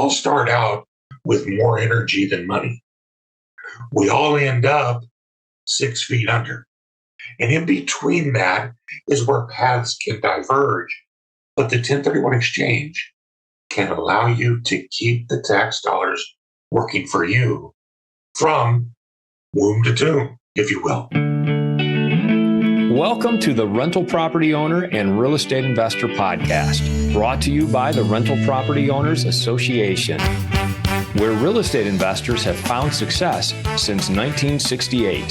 all start out with more energy than money. We all end up 6 feet under. And in between that is where paths can diverge. But the 1031 exchange can allow you to keep the tax dollars working for you from womb to tomb, if you will. Welcome to the Rental Property Owner and Real Estate Investor Podcast, brought to you by the Rental Property Owners Association, where real estate investors have found success since 1968.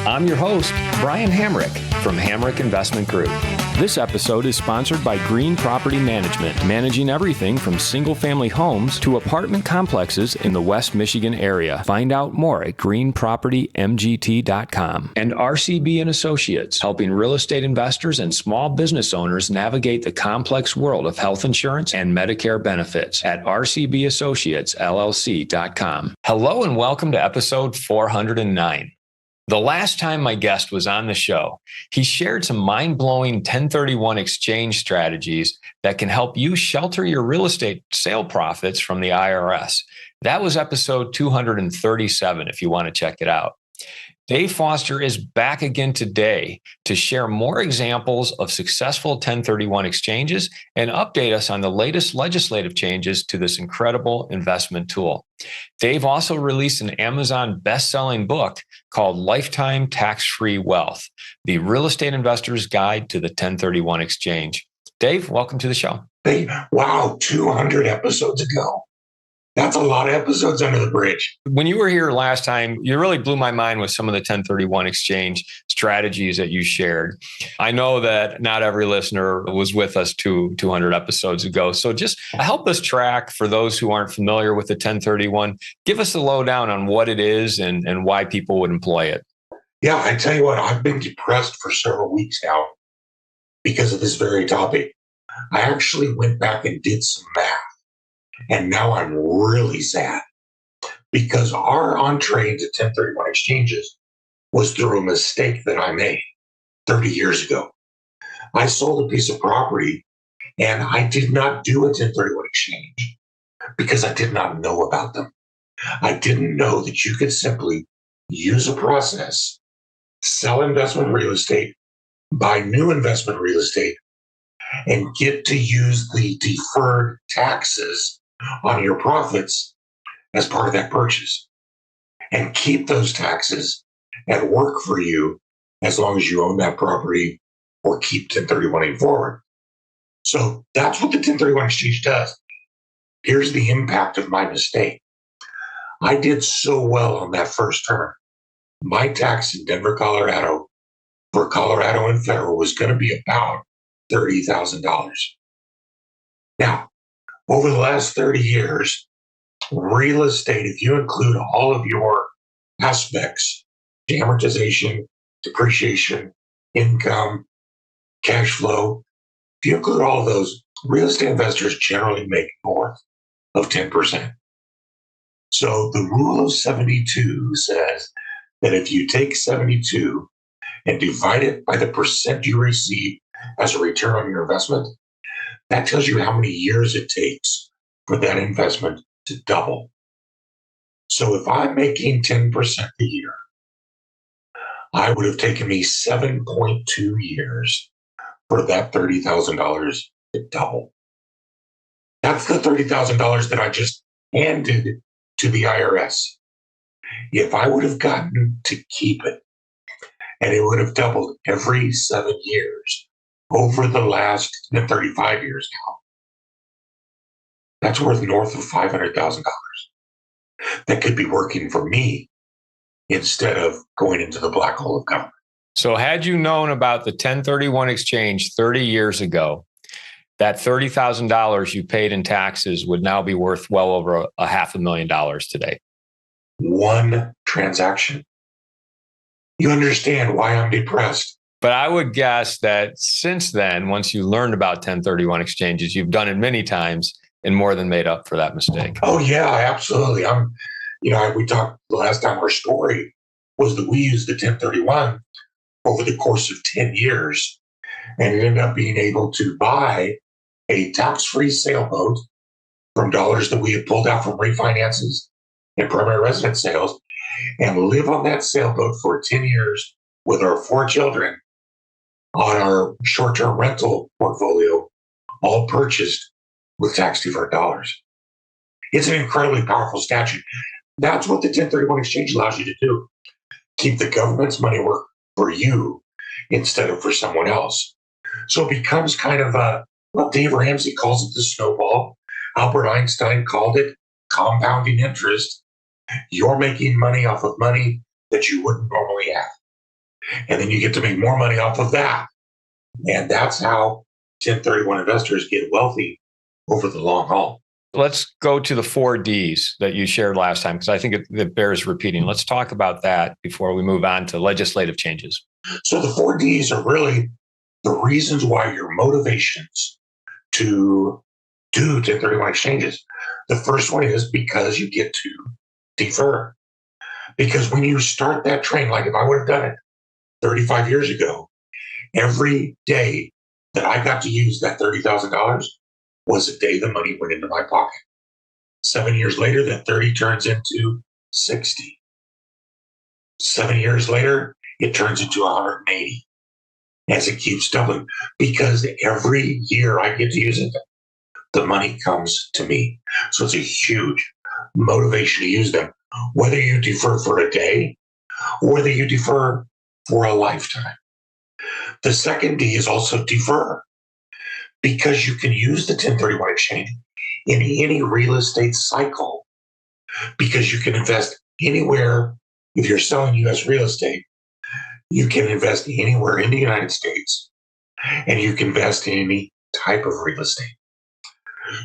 I'm your host, Brian Hamrick from Hamrick Investment Group. This episode is sponsored by Green Property Management, managing everything from single-family homes to apartment complexes in the West Michigan area. Find out more at greenpropertymgt.com. And RCB Associates, helping real estate investors and small business owners navigate the complex world of health insurance and Medicare benefits at rcbassociatesllc.com. Hello and welcome to episode 409. The last time my guest was on the show, he shared some mind-blowing 1031 exchange strategies that can help you shelter your real estate sale profits from the IRS. That was episode 237, if you want to check it out. Dave Foster is back again today to share more examples of successful 1031 exchanges and update us on the latest legislative changes to this incredible investment tool. Dave also released an Amazon best-selling book called Lifetime Tax-Free Wealth, the Real Estate Investor's Guide to the 1031 Exchange. Dave, welcome to the show. Hey, wow, 200 episodes ago. That's a lot of episodes under the bridge. When you were here last time, you really blew my mind with some of the 1031 exchange strategies that you shared. I know that not every listener was with us 200 episodes ago. So just help us track for those who aren't familiar with the 1031. Give us the lowdown on what it is and why people would employ it. Yeah, I tell you what, I've been depressed for several weeks now because of this very topic. I actually went back and did some math. And now I'm really sad because our entree into 1031 exchanges was through a mistake that I made 30 years ago. I sold a piece of property and I did not do a 1031 exchange because I did not know about them. I didn't know that you could simply use a process, sell investment real estate, buy new investment real estate, and get to use the deferred taxes on your profits as part of that purchase and keep those taxes at work for you as long as you own that property or keep 1031ing forward. So that's what the 1031 exchange does. Here's the impact of my mistake. I did so well on that first term. My tax in Denver, Colorado for Colorado and federal was going to be about $30,000. Now, over the last 30 years, real estate, if you include all of your aspects, amortization, depreciation, income, cash flow, if you include all of those, real estate investors generally make north of 10%. So the rule of 72 says that if you take 72 and divide it by the percent you receive as a return on your investment, that tells you how many years it takes for that investment to double. So if I'm making 10% a year, I would have taken me 7.2 years for that $30,000 to double. That's the $30,000 that I just handed to the IRS. If I would have gotten to keep it, and it would have doubled every 7 years, over the last 35 years now, that's worth north of $500,000. That could be working for me instead of going into the black hole of government. So had you known about the 1031 exchange 30 years ago, that $30,000 you paid in taxes would now be worth well over $500,000 today. One transaction. You understand why I'm depressed. But I would guess that since then, once you learned about 1031 exchanges, you've done it many times and more than made up for that mistake. Oh, yeah, absolutely. We talked the last time, our story was that we used the 1031 over the course of 10 years and ended up being able to buy a tax-free sailboat from dollars that we had pulled out from refinances and primary residence sales and live on that sailboat for 10 years with our 4 children on our short-term rental portfolio, all purchased with tax-deferred dollars. It's an incredibly powerful statute. That's what the 1031 exchange allows you to do. Keep the government's money work for you instead of for someone else. So it becomes kind of well, Dave Ramsey calls it the snowball. Albert Einstein called it compounding interest. You're making money off of money that you wouldn't normally have. And then you get to make more money off of that. And that's how 1031 investors get wealthy over the long haul. Let's go to the 4 Ds that you shared last time, because I think it bears repeating. Let's talk about that before we move on to legislative changes. So the 4 Ds are really the reasons why your motivations to do 1031 exchanges. The first one is because you get to defer. Because when you start that train, like if I would have done it 35 years ago, every day that I got to use that $30,000 was a day the money went into my pocket. 7 years later, that 30 turns into 60. 7 years later, it turns into 180 as it keeps doubling, because every year I get to use it, the money comes to me. So it's a huge motivation to use them, whether you defer for a day or whether you defer for a lifetime. The second D is also defer, because you can use the 1031 exchange in any real estate cycle, because you can invest anywhere. If you're selling U.S. real estate, you can invest anywhere in the United States, and you can invest in any type of real estate.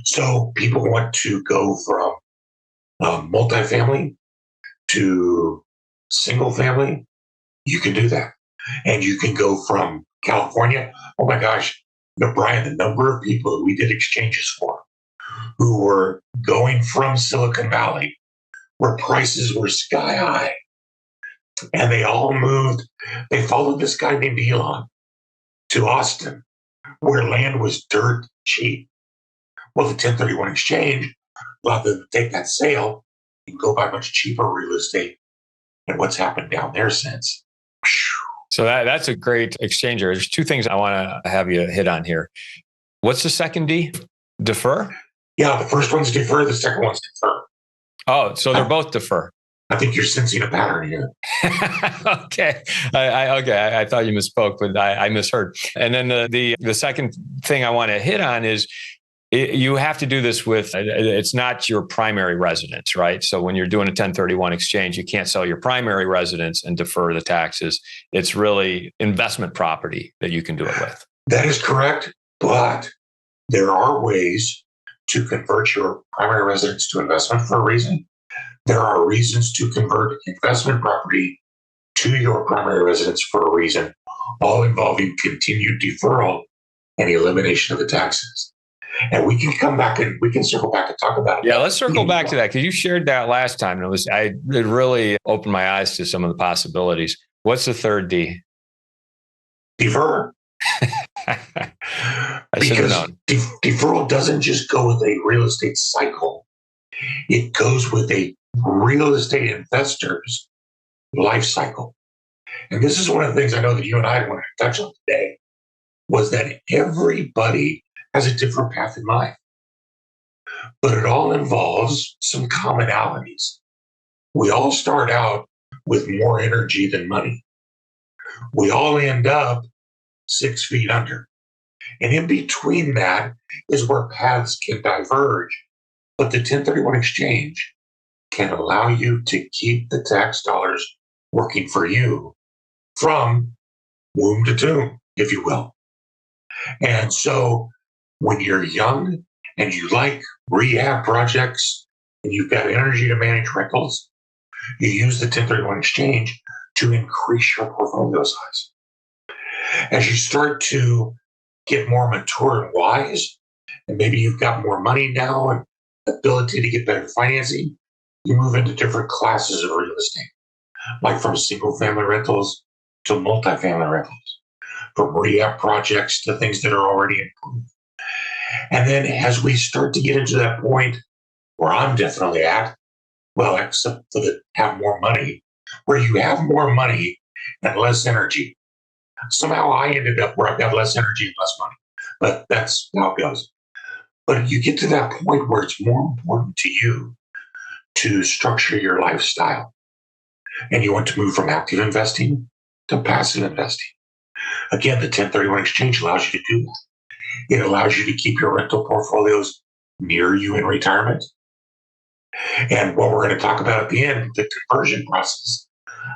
So people want to go from multifamily to single family. You can do that. And you can go from California. Oh my gosh, Brian, the number of people that we did exchanges for who were going from Silicon Valley, where prices were sky high, and they all moved. They followed this guy named Elon to Austin, where land was dirt cheap. Well, the 1031 exchange allowed them to take that sale and go buy much cheaper real estate. And what's happened down there since? So that's a great exchange. There's 2 things I want to have you hit on here. What's the second D? Defer? Yeah, the first one's defer. The second one's defer. Oh, so they're both defer. I think you're sensing a pattern here. Okay. I thought you misspoke, but I misheard. And then the second thing I want to hit on is you have to do this with, it's not your primary residence, right? So when you're doing a 1031 exchange, you can't sell your primary residence and defer the taxes. It's really investment property that you can do it with. That is correct. But there are ways to convert your primary residence to investment for a reason. There are reasons to convert investment property to your primary residence for a reason, all involving continued deferral and elimination of the taxes. And we can come back and we can circle back and talk about it. Yeah, let's circle back to that, because you shared that last time, and it really opened my eyes to some of the possibilities. What's the third D? Defer. I should have known. Deferral doesn't just go with a real estate cycle. It goes with a real estate investor's life cycle. And this is one of the things I know that you and I wanted to touch on today, was that everybody has a different path in life, but it all involves some commonalities. We all start out with more energy than money. We all end up 6 feet under. And in between that is where paths can diverge. But the 1031 exchange can allow you to keep the tax dollars working for you from womb to tomb, if you will. And so when you're young and you like rehab projects and you've got energy to manage rentals, you use the 1031 exchange to increase your portfolio size. As you start to get more mature and wise, and maybe you've got more money now and ability to get better financing, you move into different classes of real estate, like from single family rentals to multifamily rentals, from rehab projects to things that are already improved. And then as we start to get into that point where I'm definitely at, well, except for the have more money, where you have more money and less energy. Somehow I ended up where I've got less energy and less money, but that's how it goes. But you get to that point where it's more important to you to structure your lifestyle. And you want to move from active investing to passive investing. Again, the 1031 exchange allows you to do that. It allows you to keep your rental portfolios near you in retirement. And what we're going to talk about at the end, the conversion process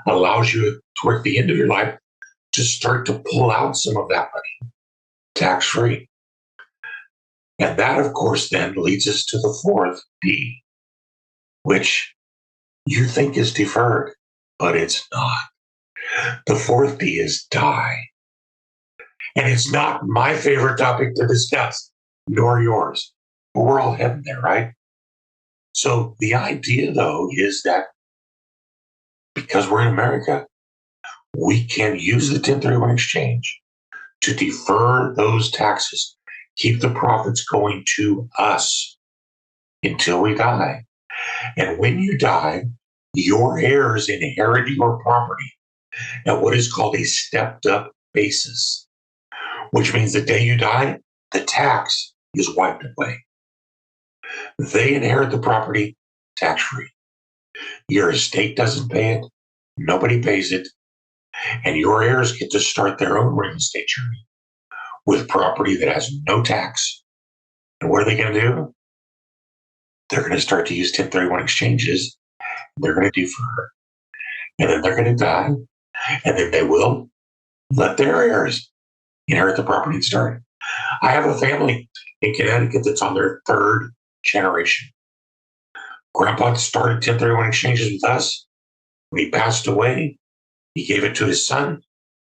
allows you toward the end of your life to start to pull out some of that money tax-free. And that, of course, then leads us to the fourth B, which you think is deferred, but it's not. The fourth D is die. And it's not my favorite topic to discuss, nor yours. But we're all heading there, right? So the idea, though, is that because we're in America, we can use the 1031 exchange to defer those taxes, keep the profits going to us until we die. And when you die, your heirs inherit your property at what is called a stepped up basis, which means the day you die, the tax is wiped away. They inherit the property tax-free. Your estate doesn't pay it. Nobody pays it. And your heirs get to start their own real estate journey with property that has no tax. And what are they going to do? They're going to start to use 1031 exchanges. They're going to defer. And then they're going to die. And then they will let their heirs inherit the property and start. I have a family in Connecticut that's on their third generation. Grandpa started 1031 exchanges with us. When he passed away, he gave it to his son.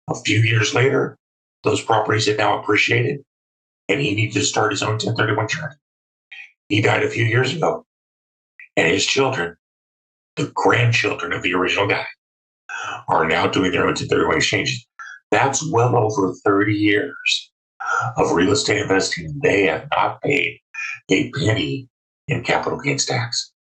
A few years later, those properties had now appreciated, and he needed to start his own 1031 journey. He died a few years ago, and his children, the grandchildren of the original guy, are now doing their own 1031 exchanges. That's well over 30 years of real estate investing, and they have not paid a penny in capital gains tax.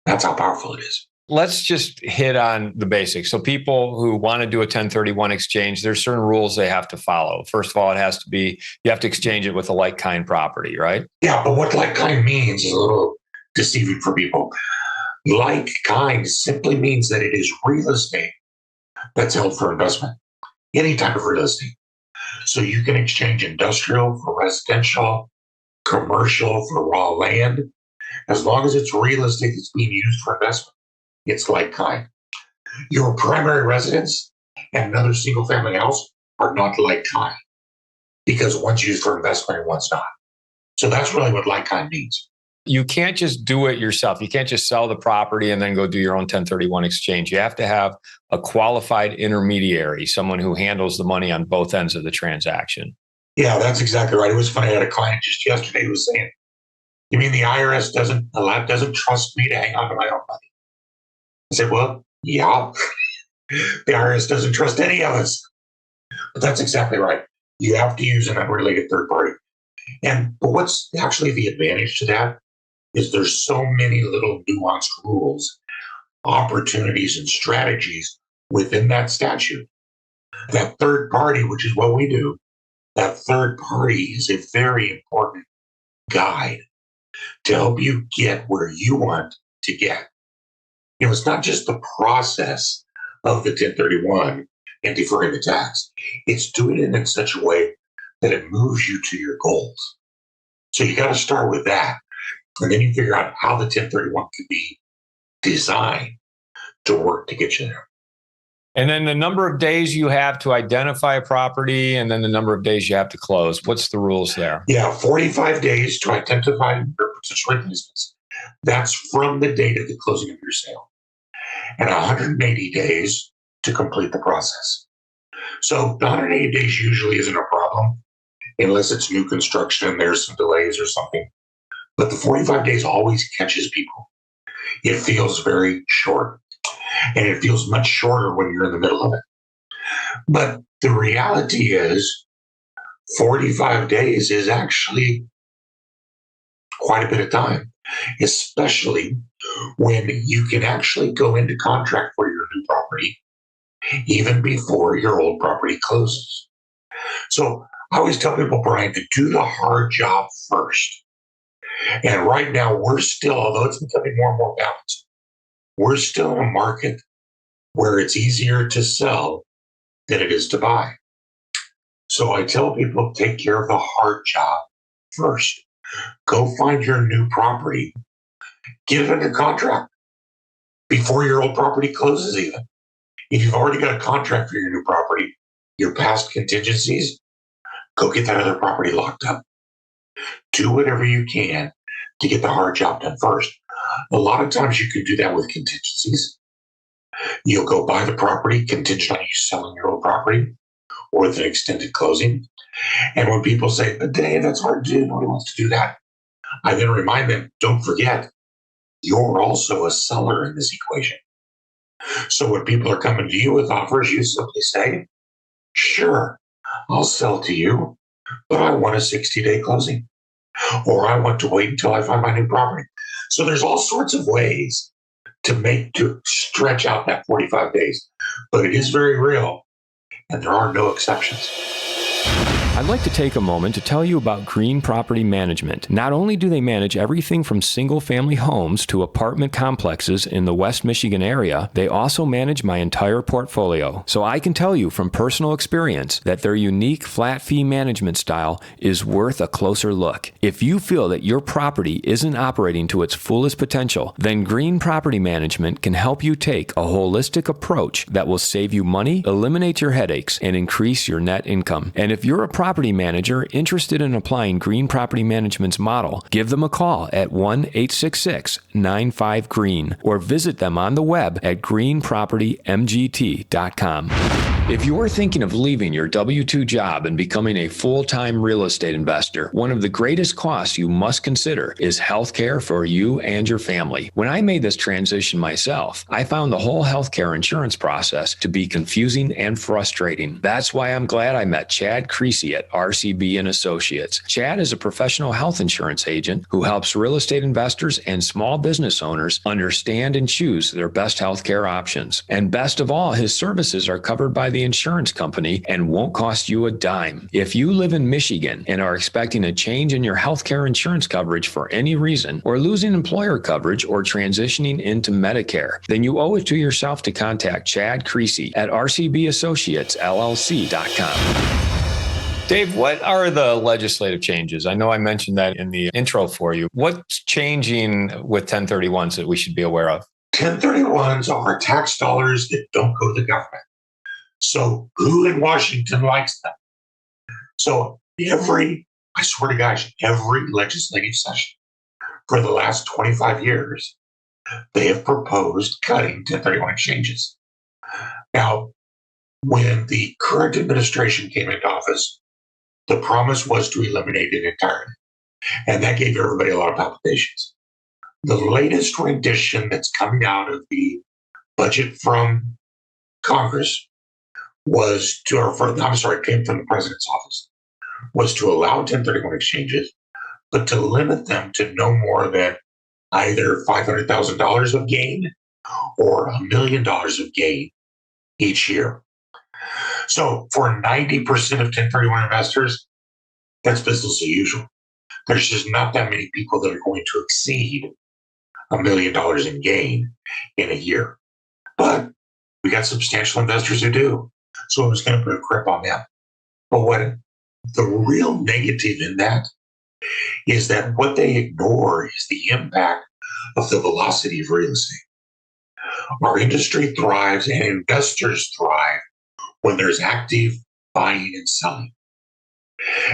That's how powerful it is. Let's just hit on the basics. So people who want to do a 1031 exchange, there's certain rules they have to follow. First of all, it has to be, you have to exchange it with a like-kind property, right? Yeah, but what like-kind means is a little deceiving for people. Like-kind simply means that it is real estate that's held for investment, any type of real estate. So you can exchange industrial for residential, commercial for raw land, as long as it's real estate that's being used for investment. It's like kind. Your primary residence and another single family house are not like kind because one's used for investment and one's not. So that's really what like kind means. You can't just do it yourself. You can't just sell the property and then go do your own 1031 exchange. You have to have a qualified intermediary, someone who handles the money on both ends of the transaction. Yeah, that's exactly right. It was funny. I had a client just yesterday who was saying, "You mean the IRS doesn't trust me to hang on to my own money?" I said, well, yeah, the IRS doesn't trust any of us. But that's exactly right. You have to use an unrelated third party. But what's actually the advantage to that is there's so many little nuanced rules, opportunities, and strategies within that statute. That third party, which is what we do, that third party is a very important guide to help you get where you want to get. You know, it's not just the process of the 1031 and deferring the tax. It's doing it in such a way that it moves you to your goals. So you got to start with that. And then you figure out how the 1031 can be designed to work to get you there. And then the number of days you have to identify a property and then the number of days you have to close. What's the rules there? Yeah, 45 days to identify your potential replacements. That's from the date of the closing of your sale. And 180 days to complete the process. So the 180 days usually isn't a problem unless it's new construction and there's some delays or something. But the 45 days always catches people. It feels very short. And it feels much shorter when you're in the middle of it. But the reality is 45 days is actually quite a bit of time, especially when you can actually go into contract for your new property even before your old property closes. So I always tell people, Brian, to do the hard job first. And right now, we're still, although it's becoming more and more balanced, we're still in a market where it's easier to sell than it is to buy. So I tell people, take care of the hard job first. Go find your new property, get it under contract before your old property closes even. If you've already got a contract for your new property, your past contingencies, go get that other property locked up. Do whatever you can to get the hard job done first. A lot of times you can do that with contingencies. You'll go buy the property contingent on you selling your old property or with an extended closing. And when people say, but Dave, that's hard to do, nobody wants to do that, I then remind them, don't forget, you're also a seller in this equation. So when people are coming to you with offers, you simply say, sure, I'll sell to you, but I want a 60-day closing, or I want to wait until I find my new property. So there's all sorts of ways to stretch out that 45 days, but it is very real, and there are no exceptions. I'd like to take a moment to tell you about Green Property Management. Not only do they manage everything from single-family homes to apartment complexes in the West Michigan area, they also manage my entire portfolio. So I can tell you from personal experience that their unique flat fee management style is worth a closer look. If you feel that your property isn't operating to its fullest potential, then Green Property Management can help you take a holistic approach that will save you money, eliminate your headaches, and increase your net income. And if you're a property manager interested in applying Green Property Management's model, give them a call at 1-866-95-GREEN or visit them on the web at greenpropertymgt.com. If you're thinking of leaving your W-2 job and becoming a full-time real estate investor, one of the greatest costs you must consider is health care for you and your family. When I made this transition myself, I found the whole healthcare insurance process to be confusing and frustrating. That's why I'm glad I met Chad Creasy at RCB Associates. Chad is a professional health insurance agent who helps real estate investors and small business owners understand and choose their best healthcare options. And best of all, his services are covered by the insurance company and won't cost you a dime. If you live in Michigan and are expecting a change in your healthcare insurance coverage for any reason, or losing employer coverage or transitioning into Medicare, then you owe it to yourself to contact Chad Creasy at rcbassociatesllc.com. Dave, what are the legislative changes? I know I mentioned that in the intro for you. What's changing with 1031s that we should be aware of? 1031s are tax dollars that don't go to the government. So who in Washington likes them? So I swear to gosh, every legislative session for the last 25 years, they have proposed cutting 1031 exchanges. Now, when the current administration came into office, the promise was to eliminate it entirely. And that gave everybody a lot of palpitations. The latest rendition that's coming out of the budget from Congress came from the president's office, was to allow 1031 exchanges, but to limit them to no more than either $500,000 of gain or $1 million of gain each year. So for 90% of 1031 investors, that's business as usual. There's just not that many people that are going to exceed $1 million in gain in a year. But we got substantial investors who do. So it was going to put a grip on them. But what the real negative in that is that what they ignore is the impact of the velocity of real estate. Our industry thrives and investors thrive when there's active buying and selling.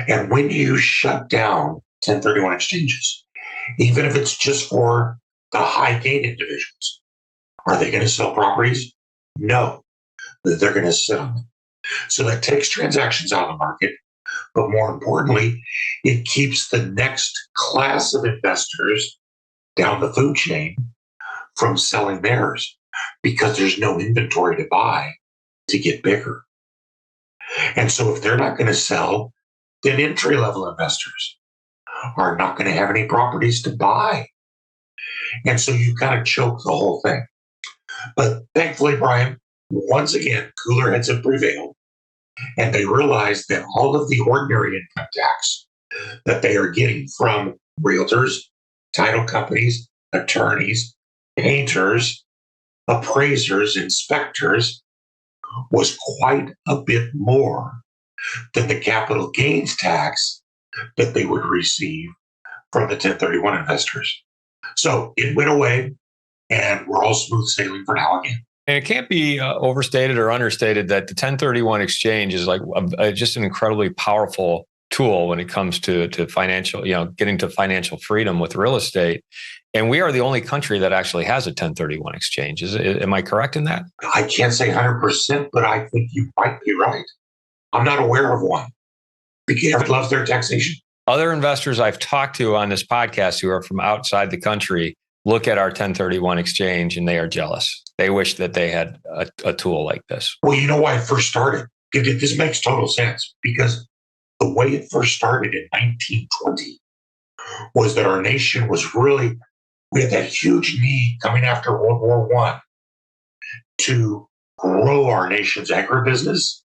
And when you shut down 1031 exchanges, even if it's just for the high gain individuals, are they going to sell properties? No, they're going to sit on them. So that takes transactions out of the market, but more importantly, it keeps the next class of investors down the food chain from selling theirs because there's no inventory to buy to get bigger. And so if they're not going to sell, then entry-level investors are not going to have any properties to buy. And so you kind of choke the whole thing. But thankfully, Brian, once again, cooler heads have prevailed, and they realize that all of the ordinary income tax that they are getting from realtors, title companies, attorneys, painters, appraisers, inspectors was quite a bit more than the capital gains tax that they would receive from the 1031 investors. So it went away, and we're all smooth sailing for now again. And it can't be overstated or understated that the 1031 exchange is like just an incredibly powerful tool when it comes to financial, getting to financial freedom with real estate. And we are the only country that actually has a 1031 exchange. Am I correct in that? I can't say 100%, but I think you might be right. I'm not aware of one because everyone loves their taxation. Other investors I've talked to on this podcast who are from outside the country look at our 1031 exchange and they are jealous. They wish that they had a tool like this. Well, you know why it first started? This makes total sense because the way it first started in 1920 was that our nation was really, we had that huge need coming after World War I to grow our nation's agribusiness.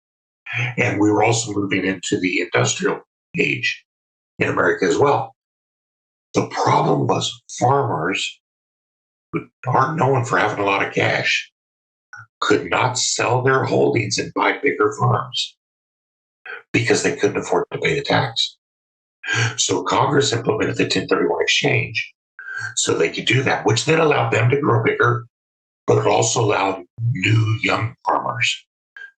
And we were also moving into the industrial age in America as well. The problem was farmers who aren't known for having a lot of cash could not sell their holdings and buy bigger farms because they couldn't afford to pay the tax. So Congress implemented the 1031 exchange so they could do that, which then allowed them to grow bigger, but it also allowed new young farmers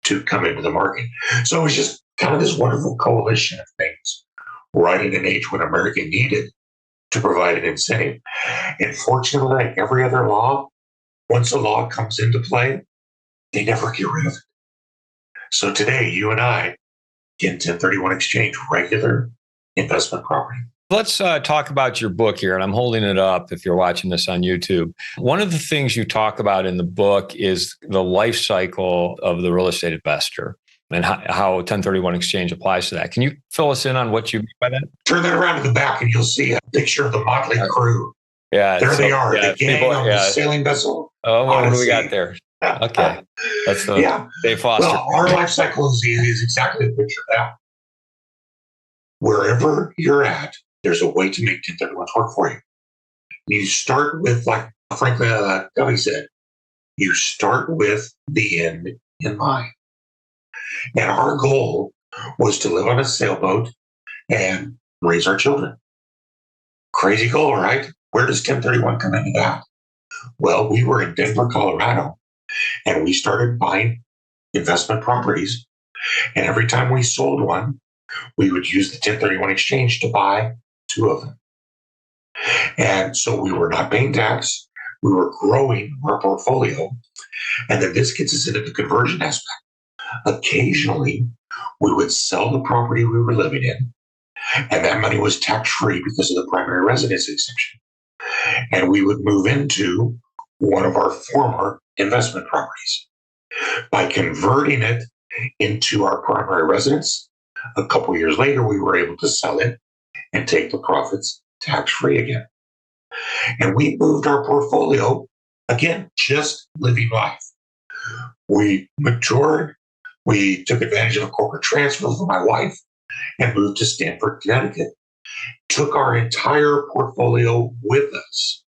to come into the market. So it was just kind of this wonderful coalition of things right in an age when America needed to provide an incentive. And fortunately, like every other law, once a law comes into play, they never get rid of it. So today, you and I can 1031 exchange regular investment property. Let's talk about your book here, and I'm holding it up if you're watching this on YouTube. One of the things you talk about in the book is the life cycle of the real estate investor and how 1031 exchange applies to that. Can you fill us in on what you mean by that? Turn that around to the back and you'll see a picture of the motley crew. Yeah, there they are, the gang on the sailing vessel. Oh, what do we got there? Okay, that's the Dave Foster. Well, our life cycle is exactly the picture of that. Wherever you're at, there's a way to make 1031 work for you. You start with, like Franklin Covey said, you start with the end in mind. And our goal was to live on a sailboat and raise our children. Crazy goal, right? Where does 1031 come into that? Well, we were in Denver, Colorado, and we started buying investment properties. And every time we sold one, we would use the 1031 exchange to buy two of them. And so we were not paying tax. We were growing our portfolio. And then this gets us into the conversion aspect. Occasionally, we would sell the property we were living in, and that money was tax-free because of the primary residence exemption. And we would move into one of our former investment properties. By converting it into our primary residence, a couple years later, we were able to sell it and take the profits tax-free again. And we moved our portfolio, again, just living life. We matured. We took advantage of a corporate transfer for my wife and moved to Stamford, Connecticut. Took our entire portfolio with us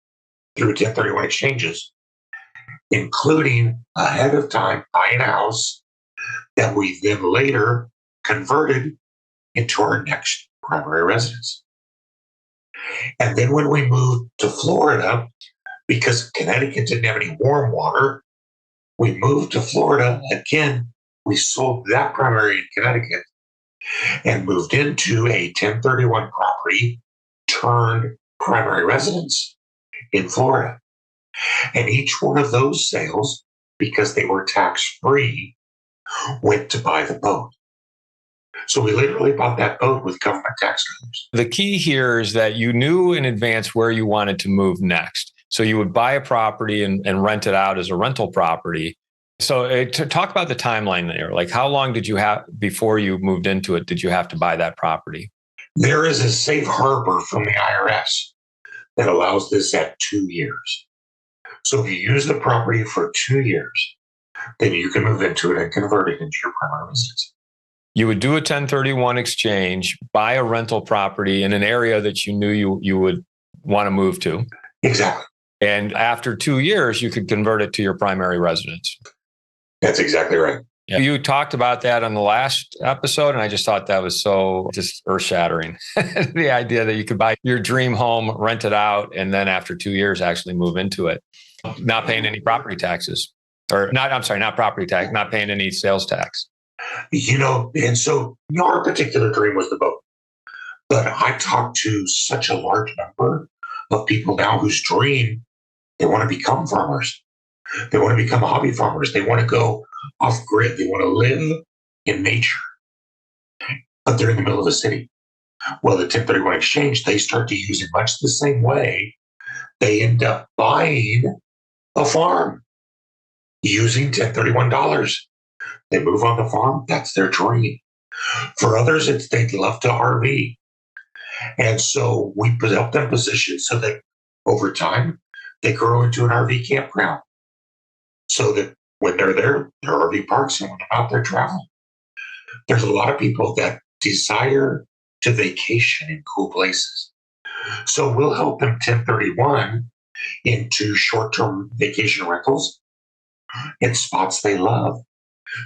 through 1031 exchanges, including ahead of time buying a house that we then later converted into our next primary residence. And then when we moved to Florida, because Connecticut didn't have any warm water, we moved to Florida. Again, we sold that primary in Connecticut and moved into a 1031 property turned primary residence in Florida. And each one of those sales, because they were tax-free, went to buy the boat. So we literally bought that boat with government tax dollars. The key here is that you knew in advance where you wanted to move next. So you would buy a property and rent it out as a rental property. So to talk about the timeline there, like how long did you have before you moved into it? Did you have to buy that property? There is a safe harbor from the IRS that allows this at 2 years. So if you use the property for 2 years, then you can move into it and convert it into your primary residence. You would do a 1031 exchange, buy a rental property in an area that you knew you would want to move to. Exactly. And after 2 years, you could convert it to your primary residence. That's exactly right. Yeah. You talked about that on the last episode, and I just thought that was so just earth-shattering. The idea that you could buy your dream home, rent it out, and then after 2 years actually move into it, not paying any property taxes. Not property tax, not paying any sales tax. And so our particular dream was the boat. But I talked to such a large number of people now whose dream, they want to become farmers. They want to become hobby farmers. They want to go off grid. They want to live in nature, but they're in the middle of the city. Well, the 1031 exchange, they start to use it much the same way. They end up buying a farm using 1031 dollars. They move on the farm. That's their dream. For others, they'd love to RV. And so we help them position so that over time, they grow into an RV campground. So that when they're there, they're RV parks, and when they're out there traveling. There's a lot of people that desire to vacation in cool places. So we'll help them 1031 into short-term vacation rentals in spots they love.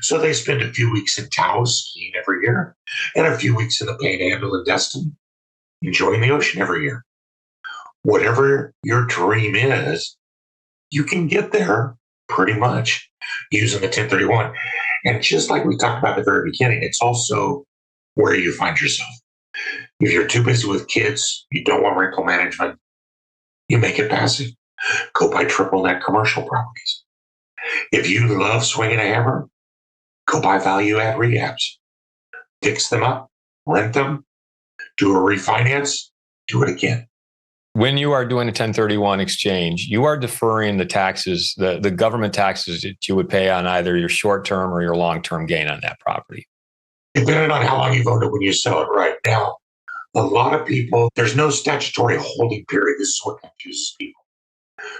So they spend a few weeks in Taos skiing every year, and a few weeks in the Panhandle and Destin enjoying the ocean every year. Whatever your dream is, you can get there pretty much using the 1031. And just like we talked about at the very beginning, it's also where you find yourself. If you're too busy with kids, you don't want rental management, you make it passive. Go buy triple net commercial properties. If you love swinging a hammer, go buy value add rehabs. Fix them up, rent them, do a refinance, do it again. When you are doing a 1031 exchange, you are deferring the taxes, the government taxes that you would pay on either your short-term or your long-term gain on that property. Depending on how long you've owned it when you sell it right now, a lot of people, there's no statutory holding period. This is what confuses people.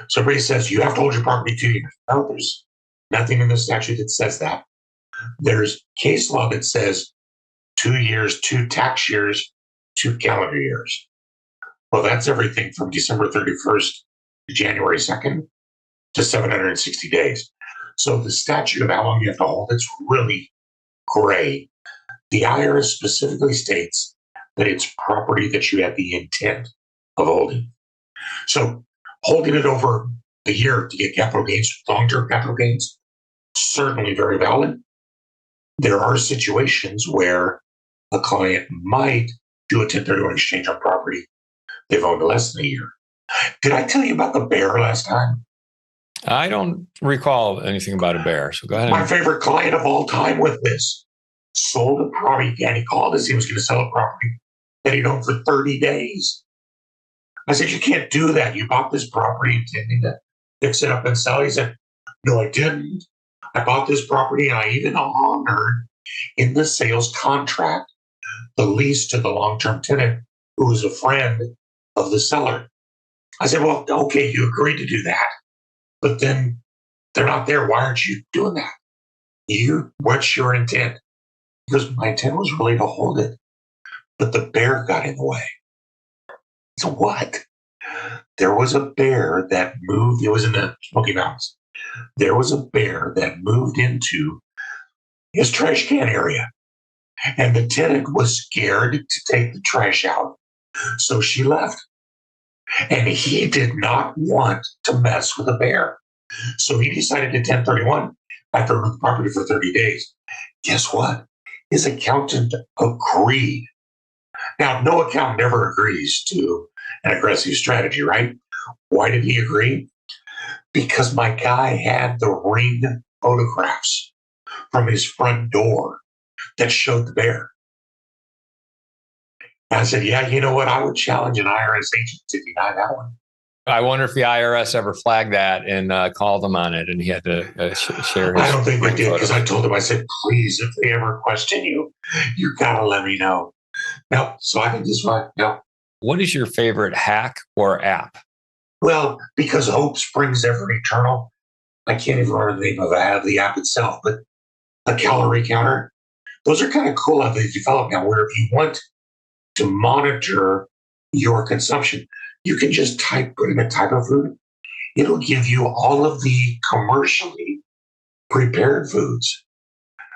So everybody says you have to hold your property 2 years. No, there's nothing in the statute that says that. There's case law that says 2 years, 2 tax years, 2 calendar years. Well, that's everything from December 31st to January 2nd to 760 days. So the statute of how long you have to hold, it's really gray. The IRS specifically states that it's property that you have the intent of holding. So holding it over a year to get capital gains, long-term capital gains, certainly very valid. There are situations where a client might do a 1031 exchange on property they've owned less than a year. Did I tell you about the bear last time? I don't recall anything about a bear, so go ahead. My favorite client of all time with this sold a property, and he called us. He was going to sell a property that he'd owned for 30 days. I said, you can't do that. You bought this property intending to fix it up and sell it. He said, no, I didn't. I bought this property, and I even honored in the sales contract the lease to the long-term tenant who was a friend of the seller. I said, well, okay, you agreed to do that, but then they're not there. Why aren't you doing that? What's your intent? Because my intent was really to hold it, but the bear got in the way. So what? There was a bear that moved. It was in the Smoky Mountains. There was a bear that moved into his trash can area, and the tenant was scared to take the trash out. So she left. And he did not want to mess with a bear. So he decided to 1031 after owning the property for 30 days. Guess what? His accountant agreed. Now, no accountant ever agrees to an aggressive strategy, right? Why did he agree? Because my guy had the ring photographs from his front door that showed the bear. I said, yeah, you know what? I would challenge an IRS agent to deny that one. I wonder if the IRS ever flagged that and called him on it, and he had to share his. I don't think they did, because I told him, I said, please, if they ever question you, you got to let me know. No, so I can just run. No. What is your favorite hack or app? Well, because hope springs ever eternal. I can't even remember the name of the app itself, but a calorie counter. Those are kind of cool how they develop now, where if you want to monitor your consumption, you can just put in a type of food. It'll give you all of the commercially prepared foods.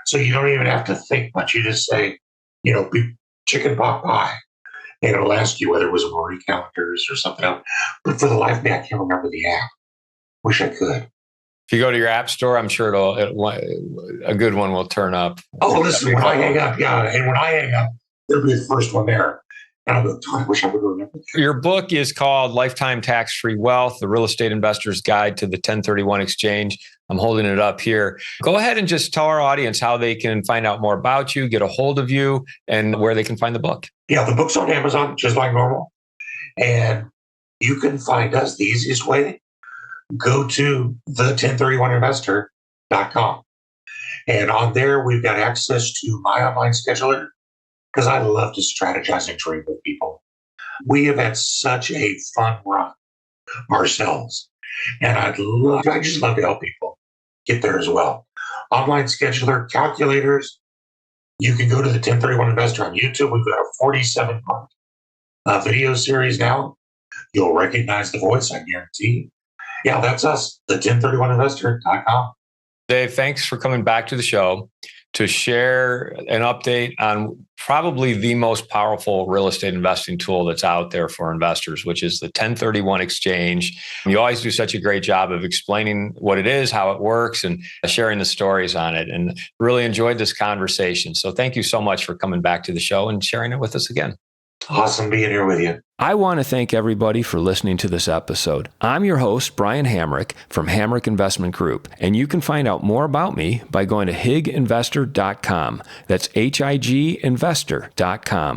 So you don't even have to think much. You just say, chicken pot pie. And it'll ask you whether it was Marie Callender's or something else. But for the life of me, I can't remember the app. Wish I could. If you go to your app store, I'm sure a good one will turn up. Oh, listen, when I hang up, it'll be the first one there. And I'll go, I wish I would remember. Your book is called Lifetime Tax-Free Wealth, The Real Estate Investor's Guide to the 1031 Exchange. I'm holding it up here. Go ahead and just tell our audience how they can find out more about you, get a hold of you, and where they can find the book. Yeah, the book's on Amazon, just like normal. And you can find us the easiest way. Go to the1031investor.com. And on there, we've got access to my online scheduler, because I love to strategize and dream with people. We have had such a fun run ourselves. And I just love to help people get there as well. Online scheduler, calculators. You can go to the 1031 Investor on YouTube. We've got a 47-part video series now. You'll recognize the voice, I guarantee. Yeah, that's us, the 1031investor.com. Dave, thanks for coming back to the show to share an update on probably the most powerful real estate investing tool that's out there for investors, which is the 1031 exchange. You always do such a great job of explaining what it is, how it works, and sharing the stories on it. And really enjoyed this conversation. So thank you so much for coming back to the show and sharing it with us again. Awesome being here with you. I want to thank everybody for listening to this episode. I'm your host, Brian Hamrick from Hamrick Investment Group, and you can find out more about me by going to higinvestor.com. That's HIG investor.com.